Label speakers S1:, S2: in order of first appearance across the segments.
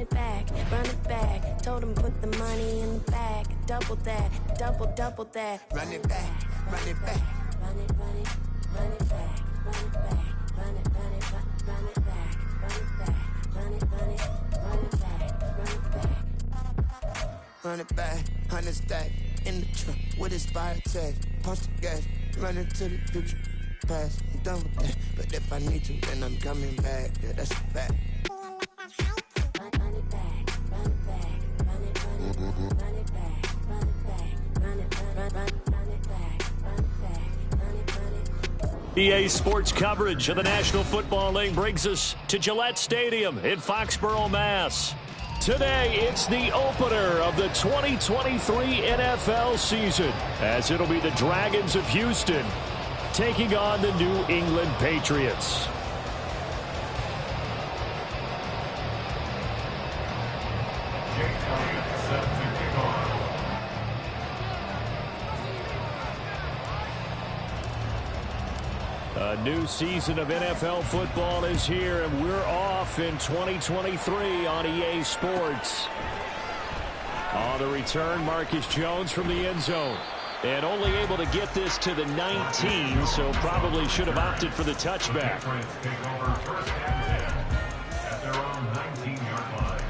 S1: it back, run it back. Told him put the money in the bag, double that, double that.
S2: Run it back, run it back.
S1: Run it back, run it back, run it back, run it back, run it back, run it back, run it back.
S2: Run it back, 100 stack in the truck with expired tag. Punch the gas, run into the future. Past, I'm done with that. But if I need to, then I'm coming back. Yeah, that's a fact.
S1: Run it back, run it back, run it back, run it back, run it back, run it back, run it back.
S3: EA Sports coverage of the National Football League brings us to Gillette Stadium in Foxborough, Mass. Today, it's the opener of the 2023 NFL season, as it'll be the Dragons of Houston taking on the New England Patriots. A new season of NFL football is here, and we're off in 2023 on EA Sports. On the return, Marcus Jones from the end zone. And only able to get this to the 19, so probably should have opted for the touchback.
S4: At their own 19-yard line.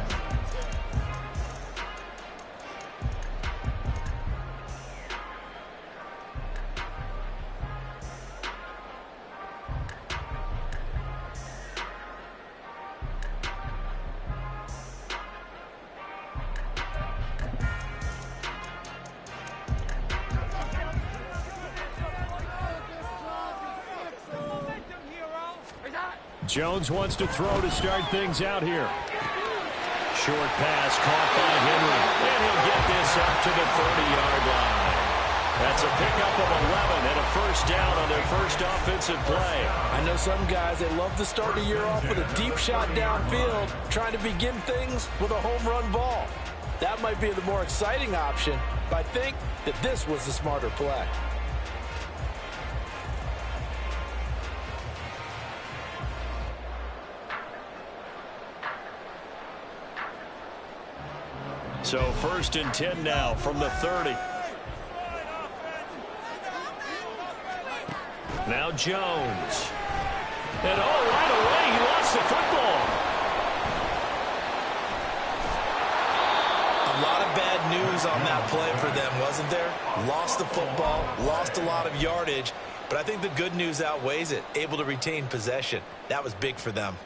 S3: Jones wants to throw to start things out here. Short pass caught by Henry. And he'll get this up to the 30-yard line. That's a pickup of 11 and a first down on their first offensive play.
S5: I know some guys, they love to start the year off with a deep shot downfield, trying to begin things with a home run ball. That might be the more exciting option, but I think that this was the smarter play.
S3: So 1st and 10 now from the 30. Now Jones. And right away he lost the football.
S5: A lot of bad news on that play for them, wasn't there? Lost the football, lost a lot of yardage, but I think the good news outweighs it. Able to retain possession. That was big for them.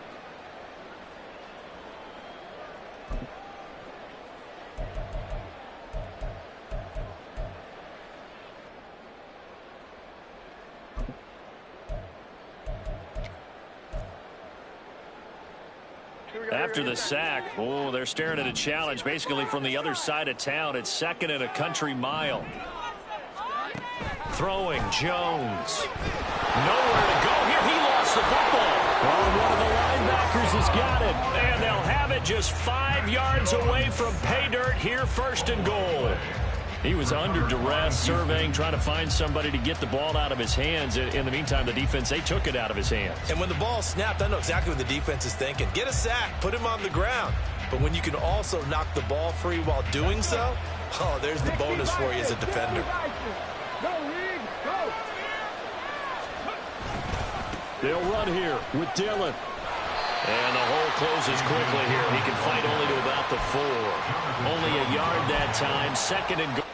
S3: After the sack, they're staring at a challenge basically from the other side of town. It's 2nd and a country mile. Throwing Jones. Nowhere to go here. He lost the football. One of the linebackers has got it. And they'll have it just 5 yards away from pay dirt here, 1st and goal. He was under duress, surveying, trying to find somebody to get the ball out of his hands. In the meantime, the defense, they took it out of his hands.
S5: And when the ball snapped, I know exactly what the defense is thinking. Get a sack, put him on the ground. But when you can also knock the ball free while doing so, there's the bonus for you as a defender.
S3: They'll run here with Dillon. And the hole closes quickly here. He can fight only to about the 4. Only a yard that time. 2nd and goal.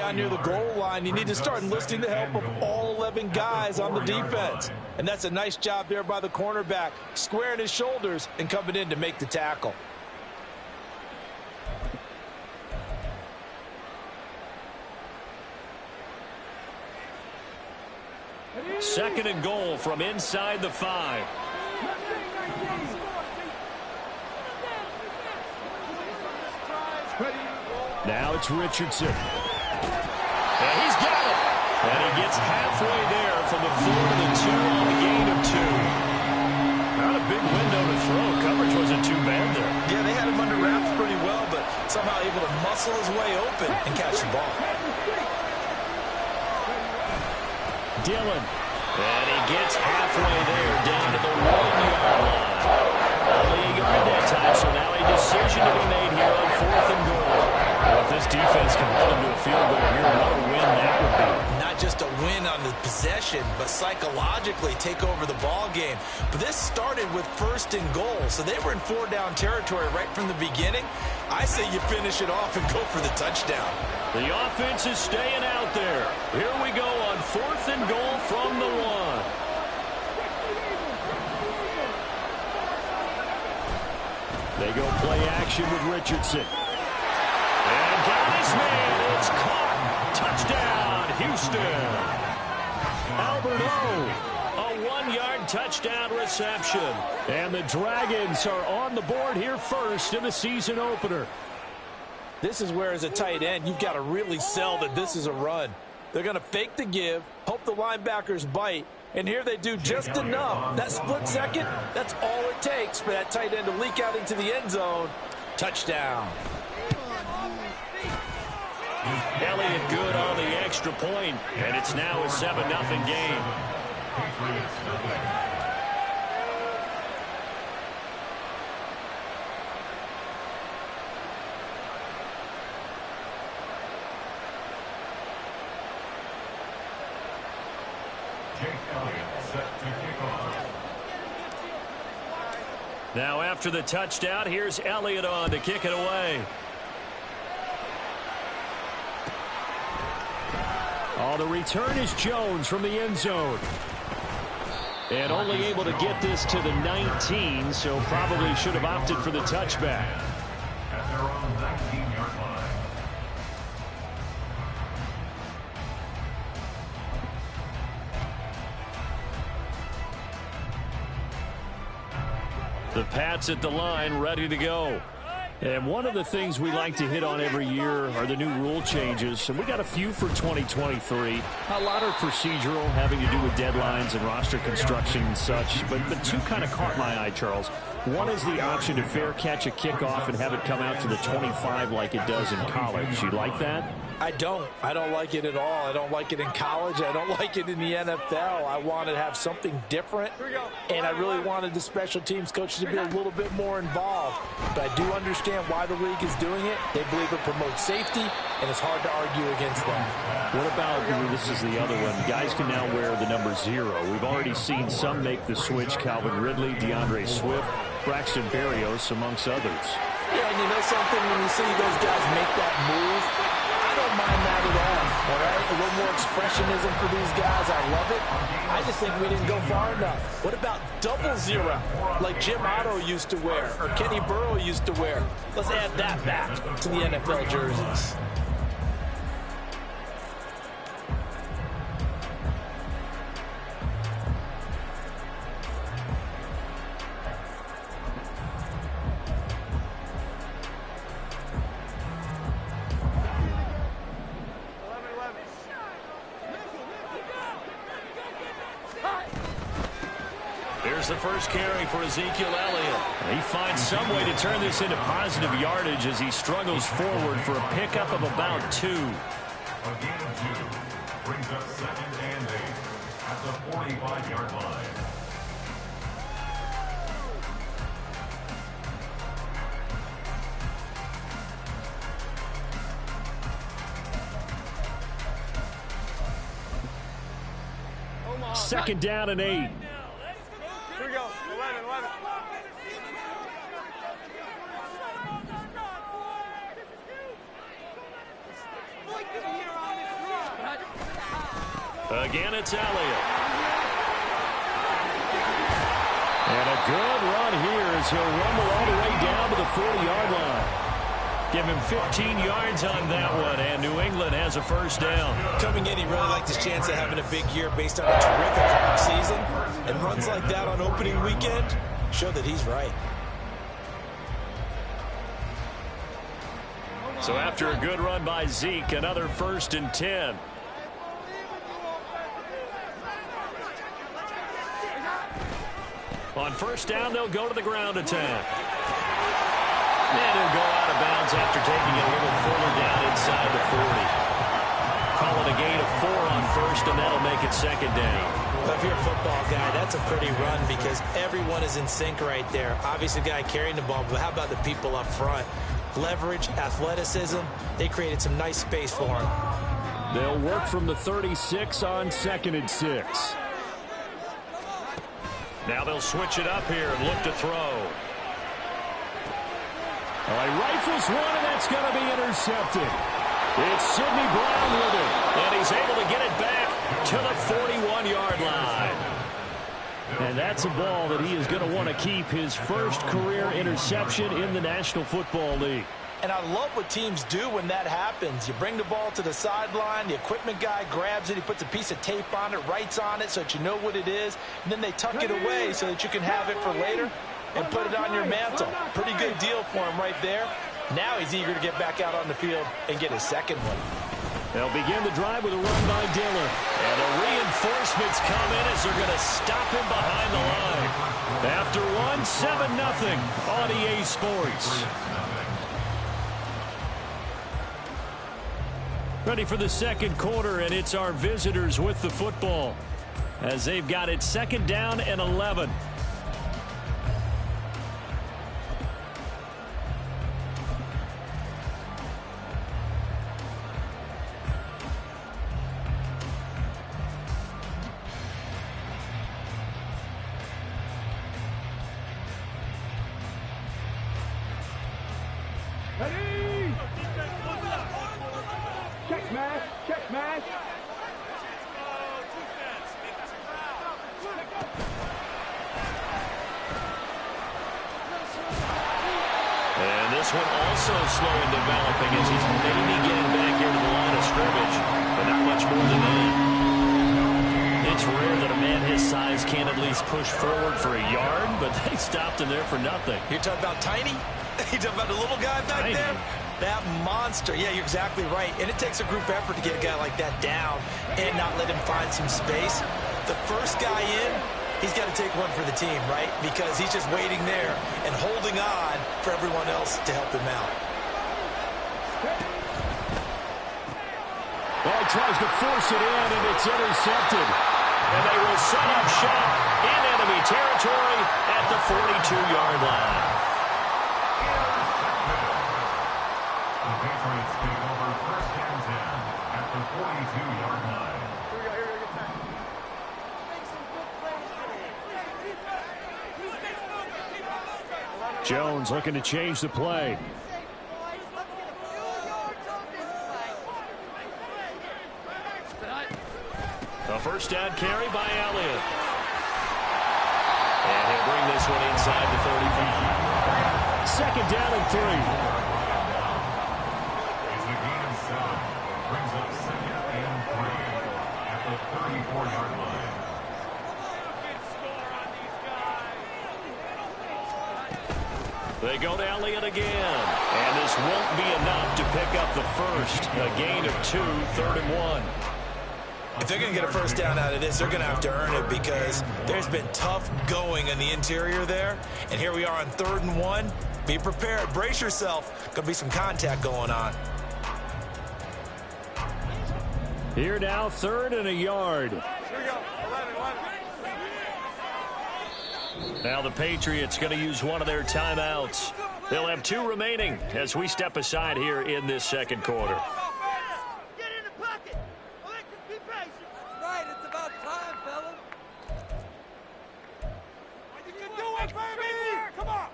S5: down near the goal line, you need to start enlisting the help of all 11 guys on the defense. And that's a nice job there by the cornerback, squaring his shoulders and coming in to make the tackle.
S3: Second and goal from inside the 5. Now it's Richardson. And he's got it. And he gets halfway there from the 4 to the 2 on the gain of 2. Not a big window to throw. Coverage wasn't too bad there.
S5: Yeah, they had him under wraps pretty well, but somehow able to muscle his way open and catch the ball.
S3: Dillon. And he gets halfway there down to the 1-yard line. Only a yard that time, so now a decision to be made here on 4th and goal. Well, if this defense can hold him to a field goal here, what a win that would be.
S5: Not just a win on the possession, but psychologically take over the ball game. But this started with 1st and goal, so they were in 4-down territory right from the beginning. I say you finish it off and go for the touchdown.
S3: The offense is staying out there. Here we go on 4th and goal from the 1. They go play action with Richardson. And got his man. It's caught. Touchdown, Houston. Albert O, a 1-yard touchdown reception. And the Dragons are on the board here first in the season opener.
S5: This is where, as a tight end, you've got to really sell that this is a run. They're going to fake the give, hope the linebackers bite, and here they do just enough. That split second, that's all it takes for that tight end to leak out into the end zone. Touchdown.
S3: Elliott good on the extra point, and it's now a 7-0 game. Now after the touchdown, here's Elliott on to kick it away. Oh, the return is Jones from the end zone. And only able to get this to the 19, so probably should have opted for the touchback.
S4: At their own 19-yard line.
S3: The Pats at the line, ready to go. And one of the things we like to hit on every year are the new rule changes. And we got a few for 2023. A lot are procedural, having to do with deadlines and roster construction and such. But two kind of caught my eye, Charles. One is the option to fair catch a kickoff and have it come out to the 25 like it does in college. You like that?
S5: I don't like it at all. I don't like it in college. I don't like it in the NFL. I want to have something different, and I really wanted the special teams coaches to be a little bit more involved. But I do understand why the league is doing it. They believe it promotes safety, and it's hard to argue against that.
S3: What about, this is the other one, guys can now wear the number 0. We've already seen some make the switch, Calvin Ridley, DeAndre Swift, Braxton Berrios, amongst others.
S5: Yeah, and you know something, when you see those guys make that move, I don't mind that at all right? A little more expressionism for these guys. I love it. I just think we didn't go far enough. What about 00, like Jim Otto used to wear or Kenny Burrow used to wear? Let's add that back to the NFL jerseys.
S3: Here's the first carry for Ezekiel Elliott. He finds some way to turn this into positive yardage as he struggles forward for a pickup of about 2.
S4: A gain of 2 brings up 2nd and 8 at the 45-yard line.
S3: Second down and 8.
S6: Here we go. 11.
S3: Again, it's Elliott. And a good run here as he'll rumble all the way down to the 40-yard line. Give him 15 yards on that one, and New England has a first down.
S5: Coming in, he really liked his chance of having a big year based on a terrific offseason. And runs like that on opening weekend show that he's right.
S3: So after a good run by Zeke, another 1st and 10. On first down, they'll go to the ground attack. And he'll go out of bounds after taking it a little further down inside the 40. Call it a gain of 4 on first, and that'll make it second down.
S5: Well, if you're a football guy, that's a pretty run because everyone is in sync right there. Obviously, the guy carrying the ball, but how about the people up front? Leverage, athleticism, they created some nice space for him.
S3: They'll work from the 36 on 2nd and 6. Now they'll switch it up here and look to throw. All right, rifles one, and that's going to be intercepted. It's Sidney Brown with it, and he's able to get it back to the 41-yard line. And that's a ball that he is going to want to keep, his first career interception in the National Football League.
S5: And I love what teams do when that happens. You bring the ball to the sideline, the equipment guy grabs it, he puts a piece of tape on it, writes on it so that you know what it is, and then they tuck it away so that you can have it for later and put it on your mantle. Pretty good deal for him right there. Now he's eager to get back out on the field and get his second one.
S3: They'll begin the drive with a run by Dillon. And the reinforcements come in as they're going to stop him behind the line. After one, 7-0 on EA Sports. Ready for the second quarter, and it's our visitors with the football as they've got it 2nd down and 11. And this one also slow in developing as he's maybe getting back here to the line of scrimmage, but not much more than that. It's rare that a man his size can't at least push forward for a yard, but they stopped him there for nothing.
S5: You're talking about tiny? You're talking about the little guy back
S3: Tiny.
S5: there? That monster. Yeah, you're exactly right. And it takes a group effort to get a guy like that down and not let him find some space. The first guy in, he's got to take one for the team, right? Because he's just waiting there and holding on for everyone else to help him out.
S3: Well, he tries to force it in, and it's intercepted. And they will set up shop in enemy territory at the 42-yard line.
S4: The Patriots take over 1st and 10 at the 42-yard line.
S3: Jones looking to change the play. A first down carry by Elliott. And he'll bring this one inside the 35. 2nd down and 3.
S4: It's a gain of 7. Brings up 2nd and 3 at the 34-yard line.
S3: They go to Elliott again. And this won't be enough to pick up the first. A gain of 2, 3rd and 1.
S5: If they're going to get a first down out of this, they're going to have to earn it because there's been tough going in the interior there. And here we are on 3rd and 1. Be prepared. Brace yourself. Going to be some contact going on.
S3: Here now, 3rd and a yard.
S6: Here we go. 11.
S3: Now the Patriots going to use one of their timeouts. They'll have 2 remaining as we step aside here in this second quarter.
S7: Get in the pocket. Be patient. Right, it's about time, fellas. You can do it, baby. Come on.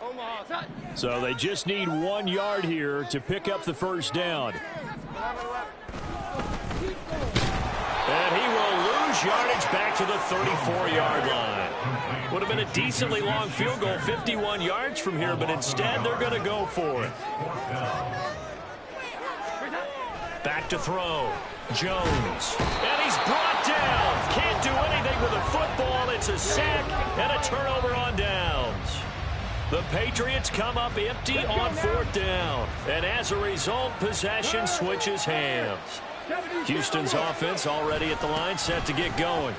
S7: Omaha.
S3: So they just need 1 yard here to pick up the first down.
S6: 11.
S3: lose yardage back to the 34-yard line. Would have been a decently long field goal, 51 yards from here, but instead they're going to go for it. Back to throw. Jones. And he's brought down. Can't do anything with a football. It's a sack and a turnover on downs. The Patriots come up empty on 4th down. And as a result, possession switches hands. Houston's offense already at the line, set to get going.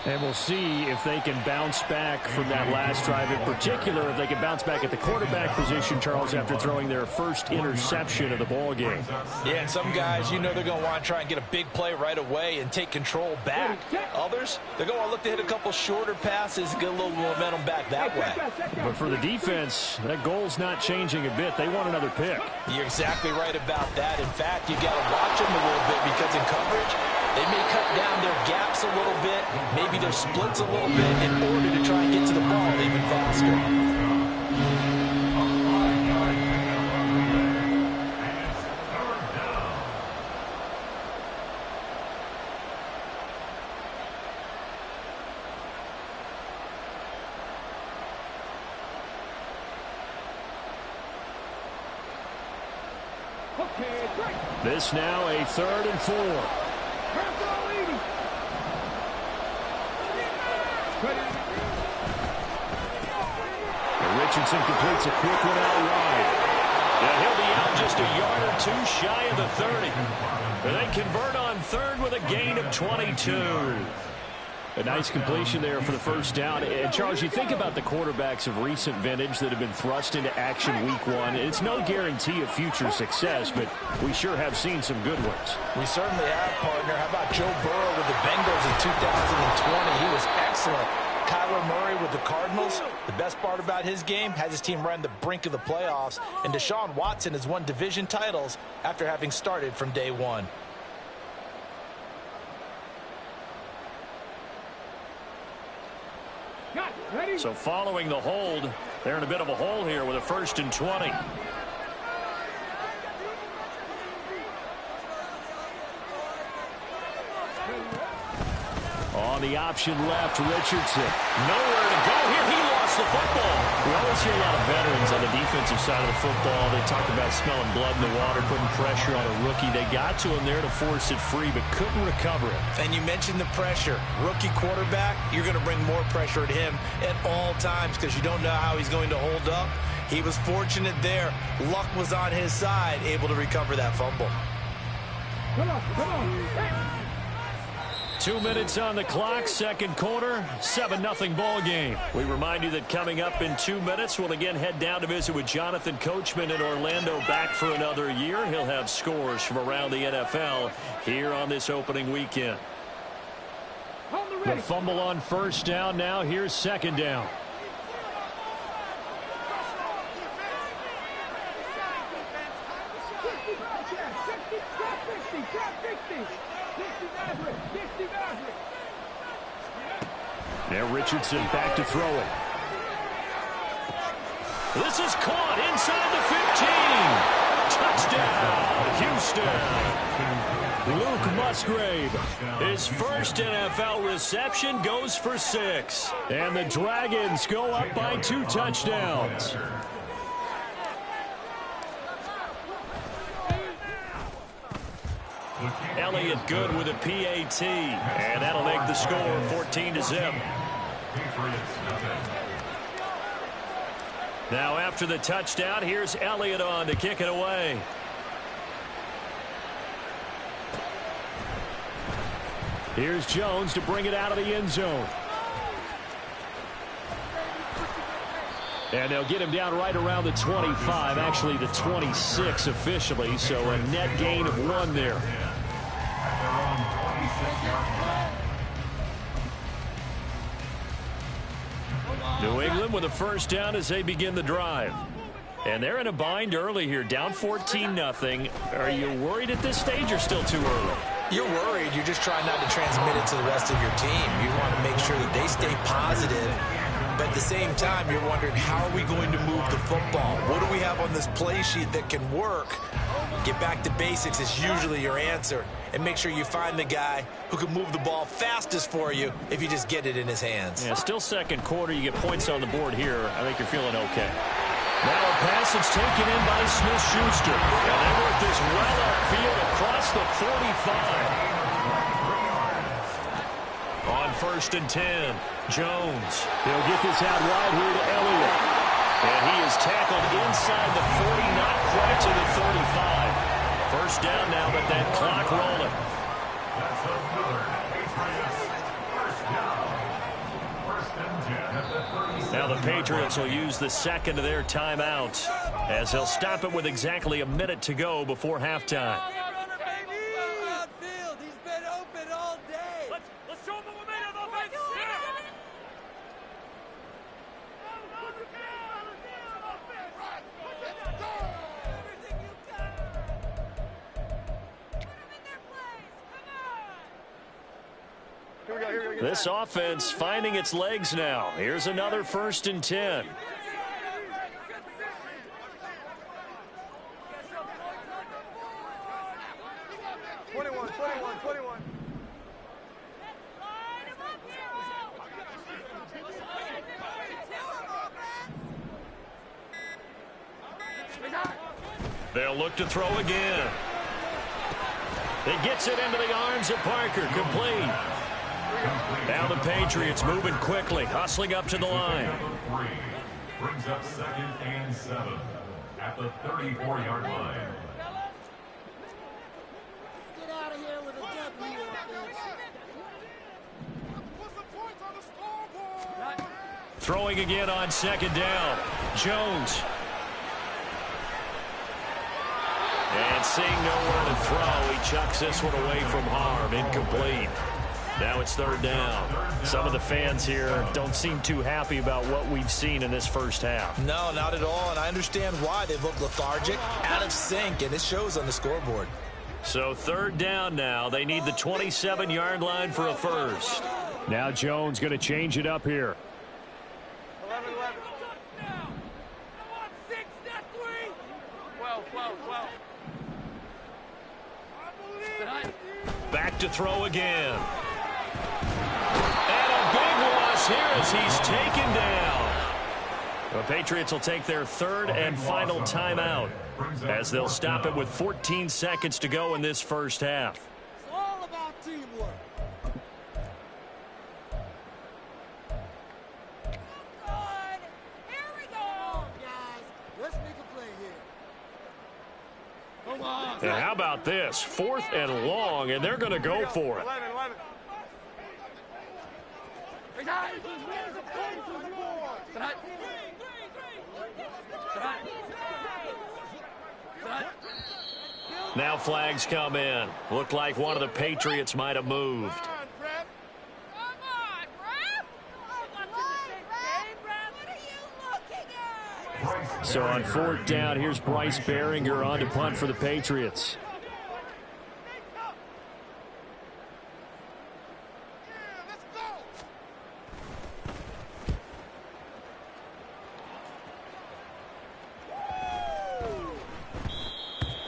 S3: And we'll see if they can bounce back from that last drive. In particular, if they can bounce back at the quarterback position, Charles, after throwing their first interception of the ball game.
S5: Yeah, and some guys, you know, they're going to want to try and get a big play right away and take control back. Others, they're going to want to look to hit a couple shorter passes, get a little momentum back that way.
S3: But for the defense, that goal's not changing a bit. They want another pick.
S5: You're exactly right about that. In fact, you got to watch them a little bit because in coverage, they may cut down their gaps a little bit, maybe their splits a little bit in order to try and get to the ball even faster.
S3: This now a 3rd and 4. Richardson completes a quick one out wide. Yeah, he'll be out just a yard or two shy of the 30. And they convert on 3rd with a gain of 22. A nice completion there for the first down. And, Charles, you think about the quarterbacks of recent vintage that have been thrust into action week 1. It's no guarantee of future success, but we sure have seen some good ones.
S5: We certainly have, partner. How about Joe Burrow with the Bengals in 2020? He was excellent. Kyler Murray with the Cardinals. The best part about his game has his team right on the brink of the playoffs. And Deshaun Watson has won division titles after having started from day one.
S3: So following the hold, they're in a bit of a hole here with a 1st and 20. On the option left, Richardson. Nowhere to go here. He lost the football. We always hear a lot of veterans on the defensive side of the football. They talk about smelling blood in the water, putting pressure on a rookie. They got to him there to force it free, but couldn't recover it.
S5: And you mentioned the pressure. Rookie quarterback, you're going to bring more pressure at him at all times because you don't know how he's going to hold up. He was fortunate there. Luck was on his side, able to recover that fumble.
S7: Come on.
S3: 2 minutes on the clock, 2nd quarter, 7-0 ball game. We remind you that coming up in 2 minutes, we'll again head down to visit with Jonathan Coachman in Orlando, back for another year. He'll have scores from around the NFL here on this opening weekend. The fumble on 1st down now. Here's 2nd down. Now Richardson back to throw it. This is caught inside the 15. Touchdown, Houston. Luke Musgrave, his first NFL reception, goes for 6. And the Dragons go up by 2 touchdowns. Elliott good with a PAT, and that'll make the score 14-0. Now after the touchdown, here's Elliott on to kick it away. Here's Jones to bring it out of the end zone. And they'll get him down right around the 25, actually the 26 officially, so a net gain of 1 there. New England with a 1st down as they begin the drive. And they're in a bind early here, down 14-0. Are you worried at this stage or still too early?
S5: You're worried. You're just trying not to transmit it to the rest of your team. You want to make sure that they stay positive. But at the same time, you're wondering, how are we going to move the football? What do we have on this play sheet that can work? Get back to basics is usually your answer. and make sure you find the guy who can move the ball fastest for you if you just get it in his hands.
S3: Yeah, still second quarter. You get points on the board here. I think you're feeling okay. Now a pass that's taken in by Smith-Schuster. And they work this well upfield across the 45. On 1st and 10, Jones. He'll get this out wide here to Elliott. And he is tackled inside the 40, not quite to the 35. First down now, but that clock rolling.
S4: That's a third. Patriots. First down. 1st and 10 at the 37.
S3: Now the Patriots will use the second of their timeouts as they'll stop it with exactly a minute to go before halftime. This offense finding its legs now. Here's another 1st and 10. They'll look to throw again. It gets it into the arms of Parker. Complete. Now the Patriots moving quickly, hustling up to the line.
S4: Brings up 2nd and 7 at the 34-yard line.
S7: Get out of here with a W. Put some points on the scoreboard.
S3: Throwing again on 2nd down. Jones. And seeing nowhere to throw, he chucks this one away from harm. Incomplete. Now it's 3rd down. Some of the fans here don't seem too happy about what we've seen in this first half.
S5: No, not at all, and I understand why. They look lethargic, out of sync, and it shows on the scoreboard.
S3: So 3rd down now. They need the 27-yard line for a first. Now Jones going to change it up here.
S7: 11. 6, not 3. 12.
S3: Back to throw again. And a big loss here as he's taken down. The Patriots will take their 3rd and final timeout as they'll stop it with 14 seconds to go in this first half.
S7: It's all about teamwork. Good. Here we go, guys. Let's make a play here. Come on.
S3: And how about this? 4th and long, and they're going to go for it.
S7: 11.
S3: Now flags come in. Looked like one of the Patriots might have moved. So on 4th down, here's Bryce Behringer on to punt for the Patriots.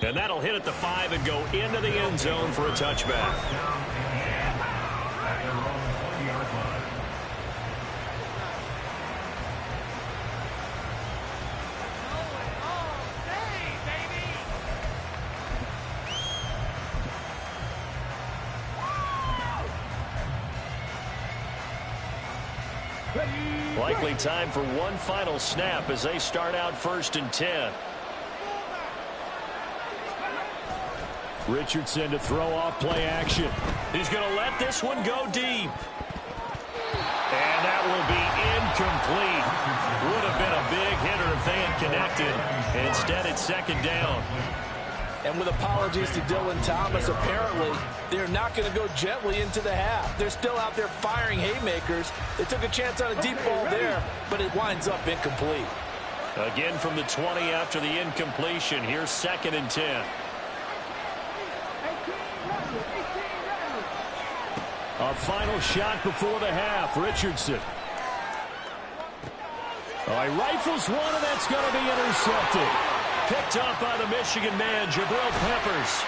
S3: And that'll hit at the 5 and go into the end zone for a touchback. Likely time for one final snap as they start out 1st and 10. Richardson to throw off play action. He's going to let this one go deep. And that will be incomplete. Would have been a big hitter if they had connected. Instead, it's 2nd down.
S5: And with apologies to Dylan Thomas, apparently they're not going to go gently into the half. They're still out there firing haymakers. They took a chance on a deep ball there, but it winds up incomplete.
S3: Again from the 20 after the incompletion. Here's 2nd and 10. A final shot before the half. Richardson. He rifles one, and that's going to be intercepted. picked up by the Michigan man, Jabril Peppers.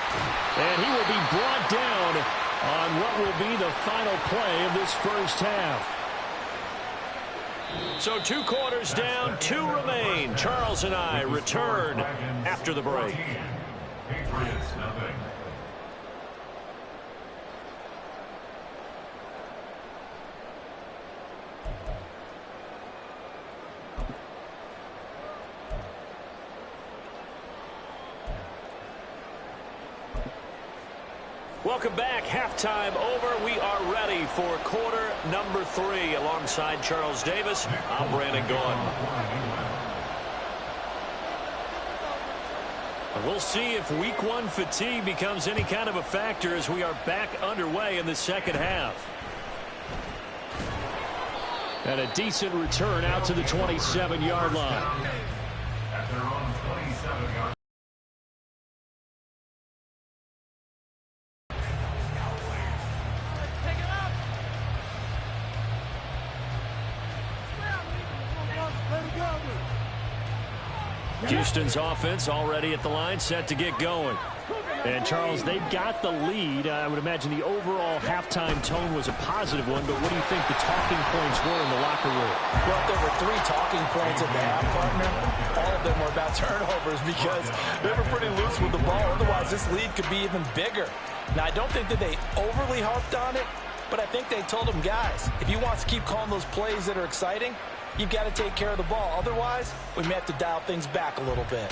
S3: And he will be brought down on what will be the final play of this first half. So 2 quarters down, 2 remain. Charles and I return after the break.
S4: Patriots nothing.
S3: Welcome back. Halftime over. We are ready for quarter number 3. Alongside Charles Davis, I'm Brandon Gaughan. We'll see if week 1 fatigue becomes any kind of a factor as we are back underway in the second half. And a decent return out to the 27-yard line.
S4: At their own 27-yard.
S3: Houston's offense already at the line, set to get going. And, Charles, they've got the lead. I would imagine the overall halftime tone was a positive one, but what do you think the talking points were in the locker room?
S5: Well, there were 3 talking points at the half, partner. All of them were about turnovers because they were pretty loose with the ball. Otherwise, this lead could be even bigger. Now, I don't think that they overly harped on it, but I think they told them, guys, if you want to keep calling those plays that are exciting, you've got to take care of the ball. Otherwise, we may have to dial things back a little bit.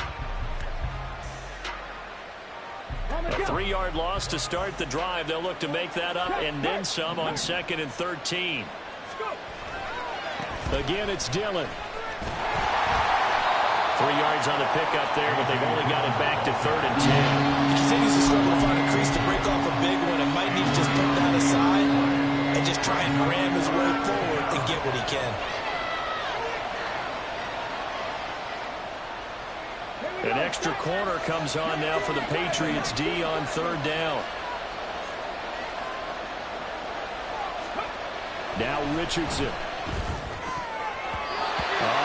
S3: A 3-yard loss to start the drive. They'll look to make that up and then some on 2nd and 13. Again, it's Dillon. 3 yards on the pickup there, but they've only got it back to 3rd and 10.
S5: He continues to struggle to find a crease to break off a big one and might need to just put that aside and just try and ram his way forward and get what he can.
S3: An extra corner comes on now for the Patriots D on 3rd down. Now Richardson. Oh,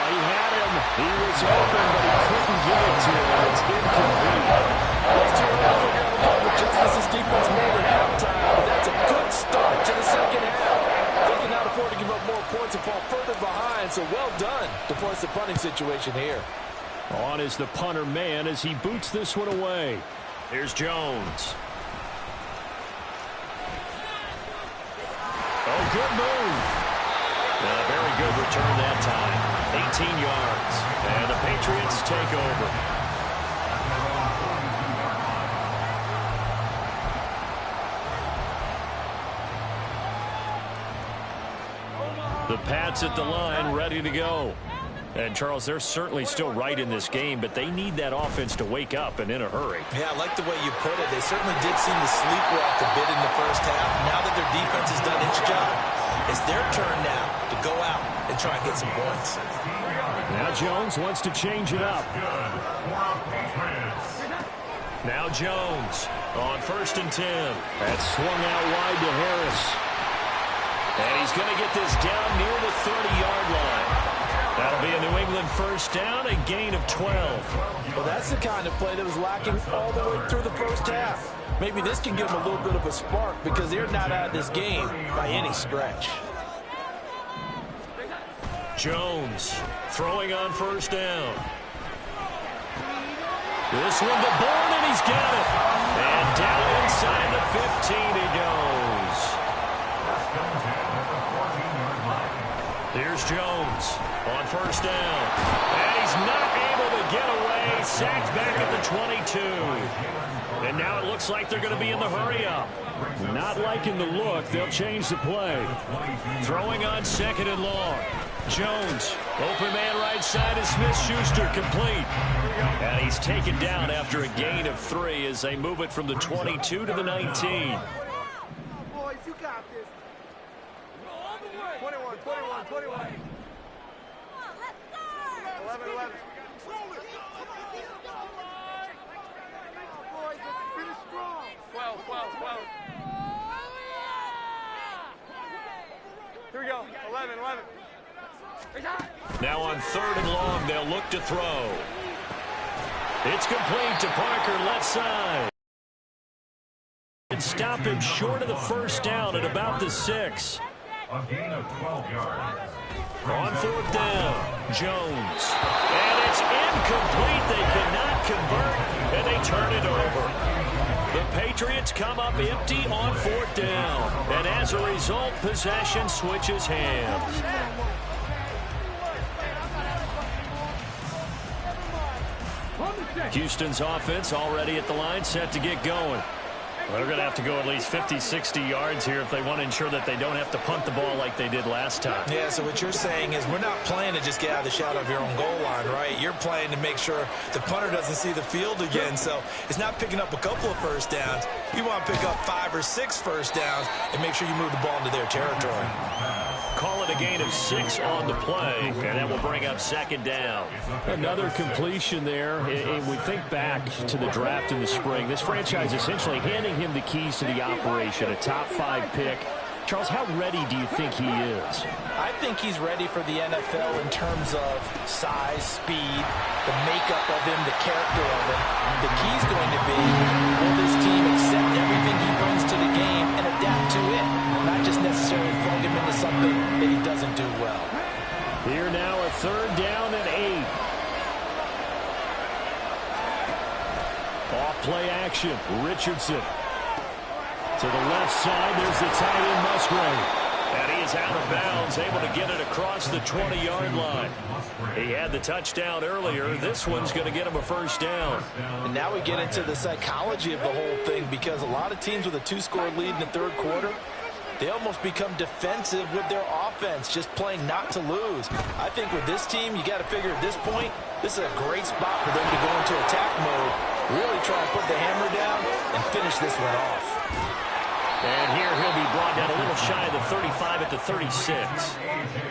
S3: he had him. He was open, but he couldn't get it to him. It's incomplete.
S5: Those 2 are going to cover just as this defense made at halftime. But that's a good start to the second half. They cannot afford to give up more points and fall further behind, so well done to force the punting situation here.
S3: On is the punter man as he boots this one away. Here's Jones. Oh, good move. A very good return that time. 18 yards. And the Patriots take over. The Pats at the line, ready to go. And, Charles, they're certainly still right in this game, but they need that offense to wake up and in a hurry.
S5: Yeah, I like the way you put it. They certainly did seem to sleepwalk a bit in the first half. Now that their defense has done its job, it's their turn now to go out and try and get some points.
S3: Now Jones wants to change it up. Now Jones on 1st and 10. That's swung out wide to Harris. And he's going to get this down near the 30-yard line. That'll be a New England first down, a gain of 12.
S5: Well, that's the kind of play that was lacking all the way through the first half. Maybe this can give them a little bit of a spark because they're not out of this game by any stretch.
S3: Jones throwing on 1st down. This one to Bourne, and he's got it. And down inside the 15 he goes. Here's Jones on 1st down. And he's not able to get away. Sacked back at the 22. And now it looks like they're going to be in the hurry-up. Not liking the look. They'll change the play. Throwing on 2nd and long. Jones, open man right side is Smith-Schuster, complete. And he's taken down after a gain of 3 as they move it from the 22 to the 19.
S7: Boys, you got this. 21, 21, 21. 11, 11. Boys, let's finish strong. 12, 12, 12. Here we go. 11, 11.
S3: Now on 3rd and long, they'll look to throw. It's complete to Parker, left side. And stop him short of the first down at about the 6.
S4: A gain of 12 yards.
S3: On 4th down, Jones. And it's incomplete. They cannot convert, and they turn it over. The Patriots come up empty on 4th down. And as a result, possession switches hands. Houston's offense already at the line, set to get going. Well, they're going to have to go at least 50, 60 yards here if they want to ensure that they don't have to punt the ball like they did last time.
S5: Yeah, so what you're saying is we're not playing to just get out of the shadow of your own goal line, right? You're playing to make sure the punter doesn't see the field again. So it's not picking up a couple of first downs. You want to pick up 5 or 6 first downs and make sure you move the ball into their territory.
S3: Call it a gain of 6 on the play, and that will bring up 2nd down. Another completion there. And we think back to the draft in the spring. This franchise essentially handing him the keys to the operation, a top 5 pick. Charles, how ready do you think he is?
S5: I think he's ready for the NFL in terms of size, speed, the makeup of him, the character of him. The key's going to be, will this team accept everything he brings to the game and adapt to it, not just necessarily plug him into something that he doesn't do well.
S3: Here now, a 3rd down and 8. Off play action, Richardson. To the left side, there's the tight end, Musgrave. And he is out of bounds, able to get it across the 20-yard line. He had the touchdown earlier. This one's going to get him a 1st down.
S5: And now we get into the psychology of the whole thing, because a lot of teams with a 2-score lead in the 3rd quarter, they almost become defensive with their offense, just playing not to lose. I think with this team, you got to figure at this point, this is a great spot for them to go into attack mode, really try and put the hammer down and finish this one off.
S3: And here he'll be brought down a little shy of the 35 at the 36.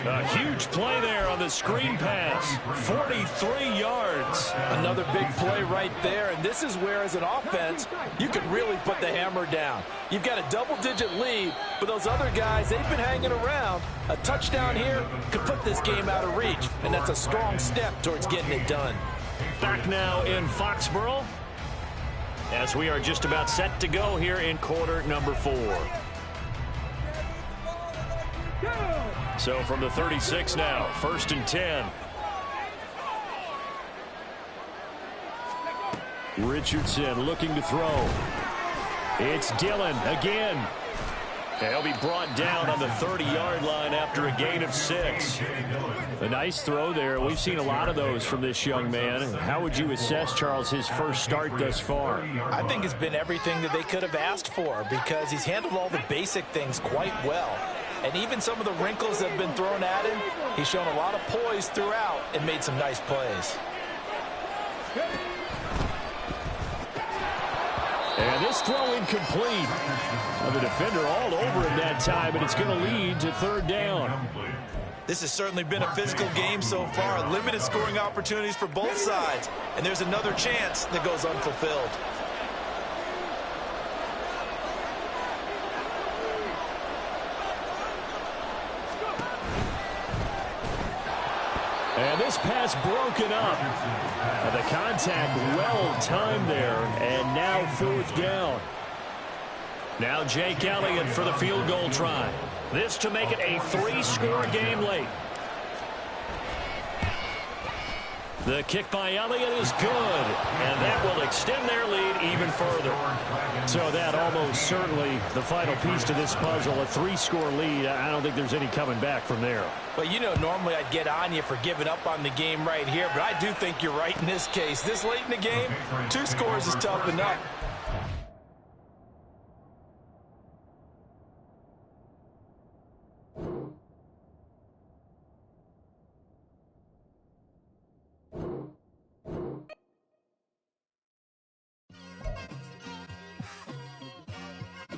S3: A huge play there on the screen pass. 43 yards.
S5: Another big play right there. And this is where, as an offense, you can really put the hammer down. You've got a double-digit lead, but those other guys, they've been hanging around. A touchdown here could put this game out of reach, and that's a strong step towards getting it done.
S3: Back now in Foxborough, as we are just about set to go here in quarter number 4. So from the 36 now, 1st and 10. Richardson looking to throw. It's Dillon again. He'll be brought down on the 30-yard line after a gain of 6. A nice throw there. We've seen a lot of those from this young man. How would you assess, Charles, his first start thus far?
S5: I think it's been everything that they could have asked for, because he's handled all the basic things quite well. And even some of the wrinkles that have been thrown at him, he's shown a lot of poise throughout and made some nice plays.
S3: And this throw incomplete. The defender all over him that time, and it's going to lead to 3rd down.
S5: This has certainly been a physical game so far. Limited scoring opportunities for both sides. And there's another chance that goes unfulfilled.
S3: And this pass broken up. The contact well timed there, and now 4th down. Now Jake Elliott for the field goal try. This to make it a 3-score game late. The kick by Elliott is good, and that will extend their lead even further. So that almost certainly the final piece to this puzzle, a 3-score lead. I don't think there's any coming back from there.
S5: Well, you know, normally I'd get on you for giving up on the game right here, but I do think you're right in this case. This late in the game, 2 scores is tough enough.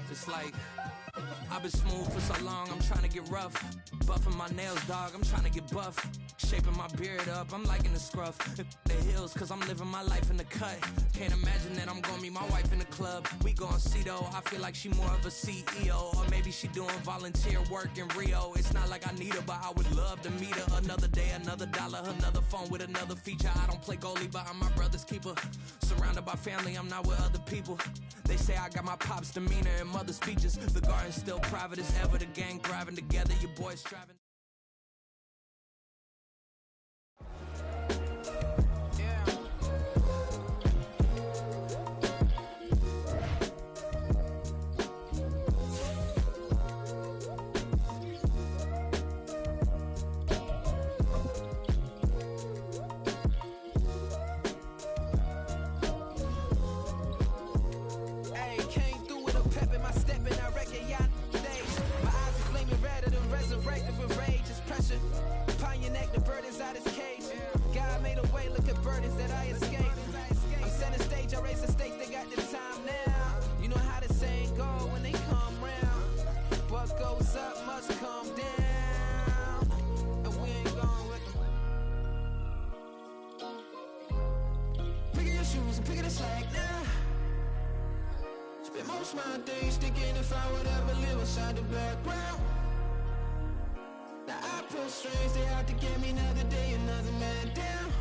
S8: Just like, I've been smooth for so long, I'm trying to get rough. Buffing my nails, dog, I'm trying to get buff. Shaping my beard up, I'm liking the scruff. The hills, cause I'm living my life in the cut. Can't imagine that I'm gonna meet my wife in the club. We gon' see though, I feel like she more of a CEO. Or maybe she doing volunteer work in Rio. It's not like I need her, but I would love to meet her. Another day, another dollar, another phone with another feature. I don't play goalie, but I'm my brother's keeper. Surrounded by family, I'm not with other people. They say I got my pop's demeanor and mother's features. The garden's still private as ever, the gang thriving together, your boys striving.
S2: My days thinking if I would ever live inside the background. Now I pull strings, they out to get me another day, another man down.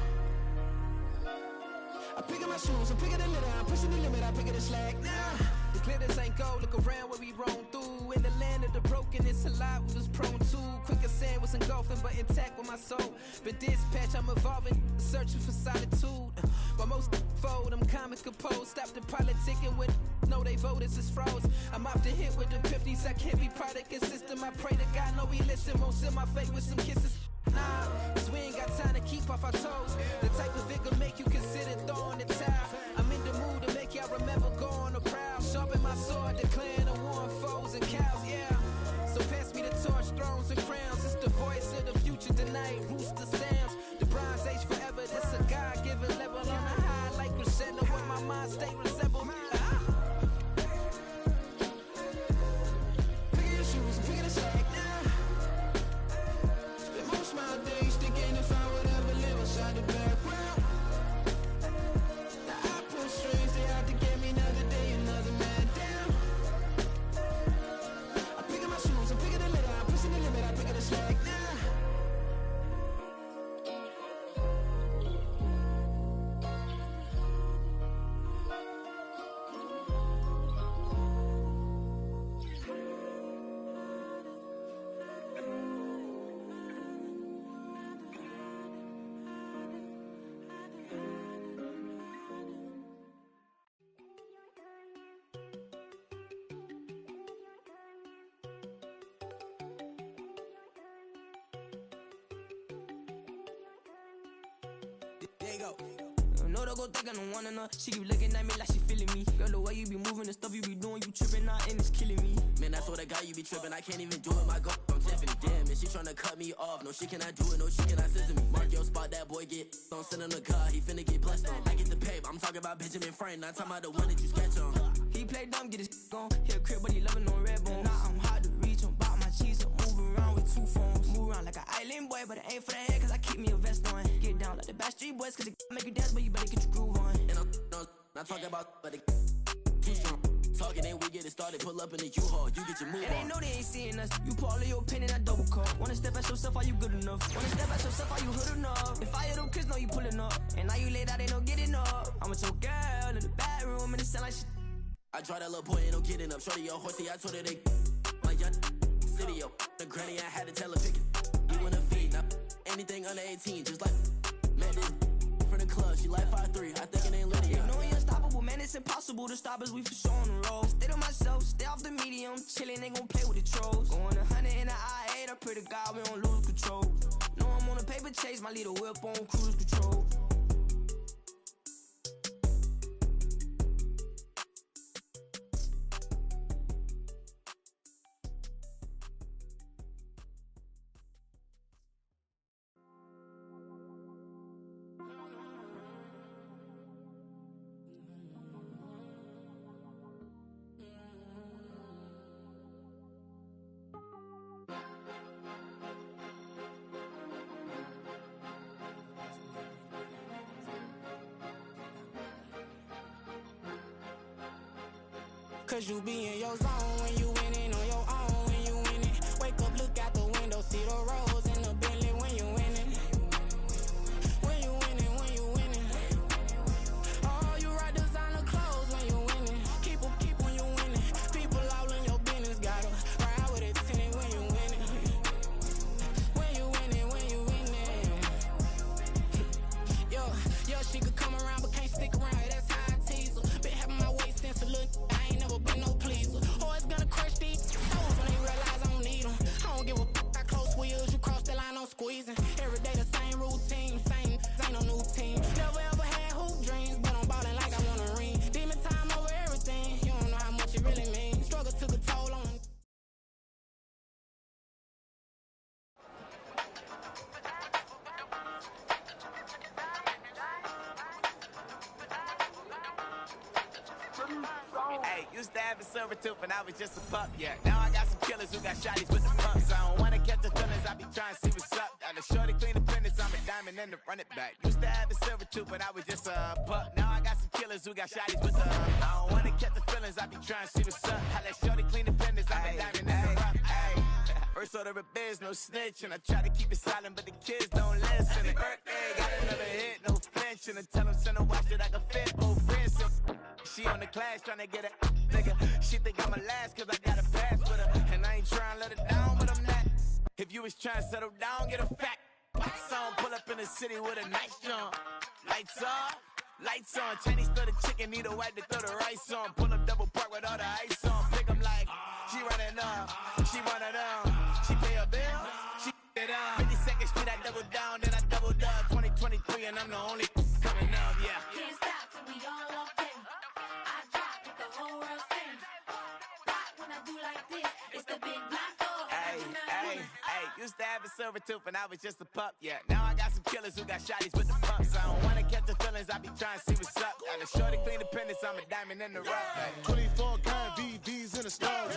S2: I pick up my shoes, I'm picking the litter, I'm pushing the limit, I pick up the slack now.
S9: The glitters ain't gold, look around where we roam through. In the land of the broken, it's a lot we was prone to. Quicker sand was engulfing, but intact with my soul. But dispatch, I'm evolving, searching for solitude. But most fold, I'm comic composed. Stop the politicking when know they voters is froze. I'm off the hit with the 50s, I can't be product and system. I pray to God, no, he listen, won't seal my fate with some kisses. Nah, cause we ain't got time to keep off our toes. The type of vigor make you consider throwing the towel. I'm in the mood to make y'all remember going to proud. Sharpen my sword, declaring the war on foes and cows, yeah. So pass me the torch, thrones and crowns. It's the voice of the future tonight, rooster sounds. The Bronze Age forever, this a God-given level. On a high like crescendo, where my mind state resemble.
S2: Pick your shoes and pick the slack now. Spend most of my days thinking if I would ever live inside the background. Now I pull strings, they out to get me another day, another man down. I pick up my shoes, I'm picking the litter, I'm pushing the limit, I pick up the slack now.
S9: There you go. No, don't go think I don't wanna know. She keep looking at me like she feeling me. Girl, the way you be moving, the stuff you be doing, you tripping out and it's killing me.
S2: Man, I swear to God, you be tripping. I can't even do it. My girl, I'm Tiffany. Damn, and she tryna cut me off. No, she cannot do it. No, she cannot scissor me. Mark your spot, that boy get on. Send him the car, he finna get blessed on. I get the pay, I'm talking about Benjamin Frank. Not talking about the one that you sketch on.
S9: He play dumb, get his gone. Hit a crib, but he loving on red bone. Now I'm hard to reach, I'm bout my cheese. I'm moving around with two phones. Move around like an island boy, but it ain't for the head, cause I keep me a vest on. Get down like the Backstreet Boys, cause it make you dance, but you better get your groove on.
S2: And I'm not talking about, but it too strong. Talking and we get it started, pull up in the U-Haul, you get your move
S9: on. And they know they ain't seeing us. You pull all of your pin in that double cup. Wanna step at yourself, are you good enough? Wanna step at yourself, are you hood enough? If I hear them kids, know you pulling up. And now you laid out, they no getting up. I'm with your girl in the bedroom, and it sound like shit.
S2: I draw that little boy, ain't no getting up. Shorty your horsey, I told her they my young city up. The granny, I had to tell her pick it. You in a feed, now anything under 18, just like man, this from the club, she like 5'3", I think it ain't Lydia.
S9: They know we unstoppable, man, it's impossible to stop us, we for sure on the road. Stay to myself, stay off the medium, chillin', they gon' play with the trolls. Going 100 in the I-8, I pray to God we don't lose control. Know I'm on a paper chase, my little whip on cruise control.
S8: Cause you be in your zone when you winning on your own when you winning. Wake up, look out the window, see the rose in the Bentley when you winning. When you winning, when you winning. Oh, you right designer clothes when you winning. Keep when you winning. People all in your business, gotta ride with it tinted when you winning. When you winning, when you winning. Yo, she could come around but can't stick around. That's how I tease her. Been having my way since a little. I ain't never been no pleaser. Always gonna crush these toes when they realize I don't need them. I don't give a how close we is. You cross the line, I'm squeezing. Every day the same routine, same ain't no new team. Never ever had hoop dreams, but I'm ballin' like I want a ring. Demon time over everything. You don't know how much it really means. Struggle took a toll on.
S10: Hey, used to have a silver tooth and I was just a pup, yeah. Now I got some killers who got shotties with the pumps. I don't wanna catch the feelings, I be trying to see what's up. Got a shorty clean the fitness, I'm a diamond and to run it back. Used to have a silver tooth but I was just a pup. Now I got some killers who got shotties with the I don't wanna catch the feelings, I be trying to see what's up. I let shorty clean the fitness, I'm a diamond and to run it. First order of biz, no snitch, and I try to keep it silent, but the kids don't listen. Birthday, got another hit, no flinch, and I tell them send a watch that I can fit, old friends. She on the class trying to get a nigga. She think I'm a last cause I got a pass with her. And I ain't trying to let it down, but I'm not. If you was trying to settle down, get a fact. Song pull up in the city with a nice jump. Lights off, lights on. Chinese throw the chicken, need a wipe to throw the rice on. Pull up double park with all the ice on. Pick 'em like, she running up, she one of them. She pay her bill, she it up. 52nd Street, I double down, then I doubled up. 2023 and I'm the only coming up, yeah.
S1: Can't stop till we all up in. I drop with the whole world sing. Rock when I do like this, it's the big block door.
S10: Hey, used to have a silver tooth and I was just a pup, yeah. Now I got some killers who got shotties with the pumps. I don't wanna catch the feelings, I be trying to see what's up. Got a shorty clean the pendants, I'm a diamond in the rough.
S7: 24 karat VVs in the stars.